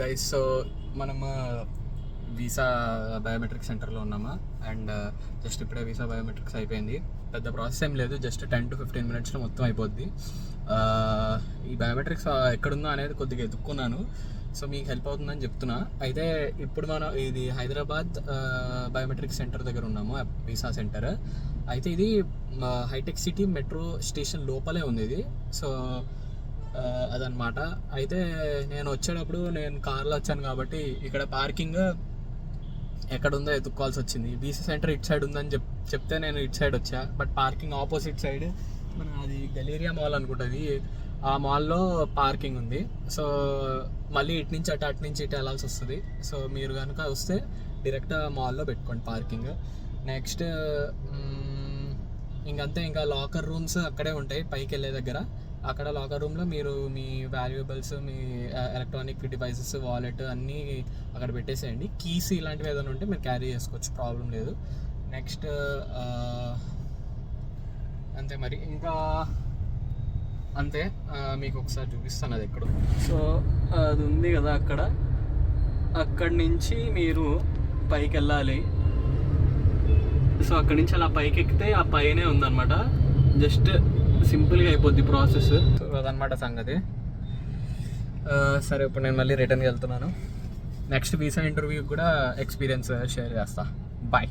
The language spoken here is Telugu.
గైస్, సో మనము వీసా బయోమెట్రిక్ సెంటర్లో ఉన్నామా. అండ్ జస్ట్ ఇప్పుడే వీసా బయోమెట్రిక్స్ అయిపోయింది. పెద్ద ప్రాసెస్ ఏం లేదు, జస్ట్ 10 to 15 minutesలో మొత్తం అయిపోద్ది. ఈ బయోమెట్రిక్స్ ఎక్కడుందో అనేది కొద్దిగా ఎత్తుక్కున్నాను, సో మీకు హెల్ప్ అవుతుందని చెప్తున్నా. అయితే ఇప్పుడు మనం ఇది హైదరాబాద్ బయోమెట్రిక్ సెంటర్ దగ్గర ఉన్నాము, వీసా సెంటర్. అయితే ఇది హైటెక్ సిటీ మెట్రో స్టేషన్ లోపలే ఉంది ఇది. సో అదనమాట. అయితే నేను వచ్చేటప్పుడు నేను కార్లో వచ్చాను కాబట్టి ఇక్కడ పార్కింగ్ ఎక్కడ ఉందో ఎత్తుక్కోవాల్సి వచ్చింది. వీసా సెంటర్ ఇటు సైడ్ ఉందని చెప్తే నేను ఇటు సైడ్ వచ్చా, బట్ పార్కింగ్ ఆపోజిట్ సైడ్ మన అది గలేరియా మాల్ అనుకుంటుంది, ఆ మాల్లో పార్కింగ్ ఉంది. సో మళ్ళీ ఇటు నుంచి అటు నుంచి ఇటు వెళ్ళాల్సి వస్తుంది. సో మీరు కనుక వస్తే డైరెక్ట్ మాల్లో పెట్టుకోండి పార్కింగ్. నెక్స్ట్ ఇంకంతే, ఇంకా లాకర్ రూమ్స్ అక్కడే ఉంటాయి పైకి వెళ్ళే దగ్గర. అక్కడ లాకర్ రూమ్లో మీరు మీ వాల్యుయబుల్స్, మీ ఎలక్ట్రానిక్ డివైసెస్, వాలెట్ అన్నీ అక్కడ పెట్టేసేయండి. కీస్ ఇలాంటివి ఏదైనా ఉంటే మీరు క్యారీ చేసుకోవచ్చు, ప్రాబ్లం లేదు. నెక్స్ట్ అంతే మరి, ఇంకా అంతే. మీకు ఒకసారి చూపిస్తాను అది ఎక్కడ. సో అది ఉంది కదా అక్కడ, అక్కడి నుంచి మీరు పైకి వెళ్ళాలి. సో అక్కడి నుంచి అలా పైకి ఎక్కితే ఆ పైనే ఉందన్నమాట. జస్ట్ సింపుల్గా అయిపోద్ది ప్రాసెస్. సో అదనమాట సంగతి. సరే, ఇప్పుడు నేను మళ్ళీ రిటర్న్కి వెళ్తున్నాను. నెక్స్ట్ వీసా ఇంటర్వ్యూకి కూడా ఎక్స్పీరియన్స్ షేర్ చేస్తా. బాయ్.